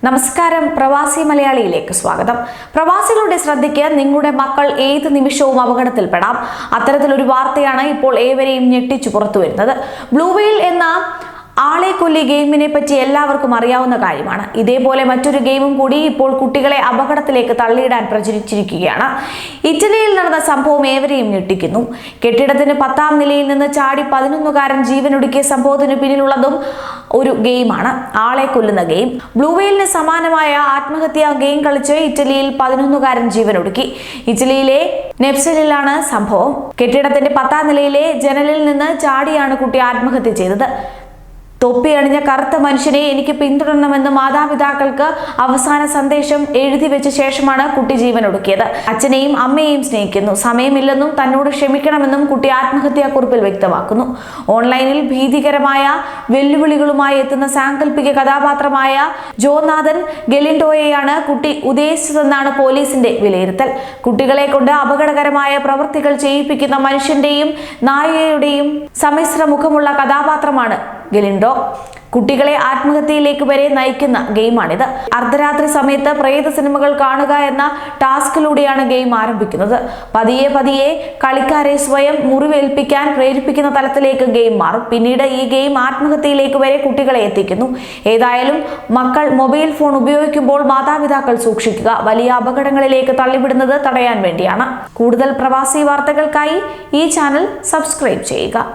നമസ്കാരം പ്രവാസി മലയാളിയിലേക്ക് സ്വാഗതം. പ്രവാസികളുടെ ശ്രദ്ധയ്ക്ക് നിങ്ങളുടെ മക്കൾ ഏത് നിമിഷവും അപകടത്തിൽപ്പെടാം. അത്തരത്തിലൊരു വാർത്തയാണ് ഇപ്പോൾ ഏവരെയും ഞെട്ടിച്ചു പുറത്തുവരുന്നത്. ബ്ലൂ വെയിൽ എന്ന ആളെ കൊല്ലി ഗെയിമിനെ പറ്റി എല്ലാവർക്കും അറിയാവുന്ന കാര്യമാണ്. ഇതേപോലെ മറ്റൊരു ഗെയിമും കൂടി ഇപ്പോൾ കുട്ടികളെ അപകടത്തിലേക്ക് തള്ളിയിടാൻ പ്രചരിച്ചിരിക്കുകയാണ്. ഇറ്റലിയിൽ നടന്ന സംഭവം ഏവരെയും ഞെട്ടിക്കുന്നു. കെട്ടിടത്തിന് 10ാം നിലയിൽ നിന്ന് ചാടി 11കാരൻ ജീവനൊടുക്കിയ സംഭവത്തിന് പിന്നിലുള്ളതും ഒരു ഗെയിമാണ്, ആളെ കൊല്ലുന്ന ഗെയിം. ബ്ലൂ വെയിലിന് സമാനമായ ആത്മഹത്യാ ഗെയിം കളിച്ച് ഇറ്റലിയിൽ 11കാരൻ ജീവനൊടുക്കി. ഇറ്റലിയിലെ നെപ്സലിലാണ് സംഭവം. കെട്ടിടത്തിന്റെ 10ാം നിലയിലെ ജനലിൽ നിന്ന് ചാടിയാണ് കുട്ടി ആത്മഹത്യ ചെയ്തത്. തൊപ്പി അണിഞ്ഞ കറുത്ത മനുഷ്യനെ എനിക്ക് പിന്തുടരണമെന്ന് മാതാപിതാക്കൾക്ക് അവസാന സന്ദേശം എഴുതി വെച്ച ശേഷമാണ് കുട്ടി ജീവനൊടുക്കിയത്. അച്ഛനെയും അമ്മയെയും സ്നേഹിക്കുന്നു, സമയമില്ലെന്നും തന്നോട് ക്ഷമിക്കണമെന്നും കുട്ടി ആത്മഹത്യാക്കുറിപ്പിൽ വ്യക്തമാക്കുന്നു. ഓൺലൈനിൽ ഭീതികരമായ വെല്ലുവിളികളുമായി എത്തുന്ന സാങ്കല്പിക കഥാപാത്രമായ ജോനാഥൻ ഗലിൻഡോയെയാണ് കുട്ടി ഉദ്ദേശിച്ചതെന്നാണ് പോലീസിന്റെ വിലയിരുത്തൽ. കുട്ടികളെ കൊണ്ട് അപകടകരമായ പ്രവൃത്തികൾ ചെയ്യിപ്പിക്കുന്ന മനുഷ്യന്റെയും നായയുടെയും സമ്മിശ്ര മുഖമുള്ള കഥാപാത്രമാണ് ഗലിൻഡോ. കുട്ടികളെ ആത്മഹത്യയിലേക്ക് വരെ നയിക്കുന്ന ഗെയിമാണിത്. അർദ്ധരാത്രി സമയത്ത് പ്രേത സിനിമകൾ കാണുക എന്ന ടാസ്കിലൂടെയാണ് ഗെയിം ആരംഭിക്കുന്നത്. പതിയെ പതിയെ കളിക്കാരെ സ്വയം മുറിവേൽപ്പിക്കാൻ പ്രേരിപ്പിക്കുന്ന തലത്തിലേക്ക് ഗെയിം മാറും. പിന്നീട് ഈ ഗെയിം ആത്മഹത്യയിലേക്ക് വരെ കുട്ടികളെ എത്തിക്കുന്നു. ഏതായാലും മക്കൾ മൊബൈൽ ഫോൺ ഉപയോഗിക്കുമ്പോൾ മാതാപിതാക്കൾ സൂക്ഷിക്കുക. വലിയ അപകടങ്ങളിലേക്ക് തള്ളിവിടുന്നത് തടയാൻ വേണ്ടിയാണ്. കൂടുതൽ പ്രവാസി വാർത്തകൾക്കായി ഈ ചാനൽ സബ്സ്ക്രൈബ് ചെയ്യുക.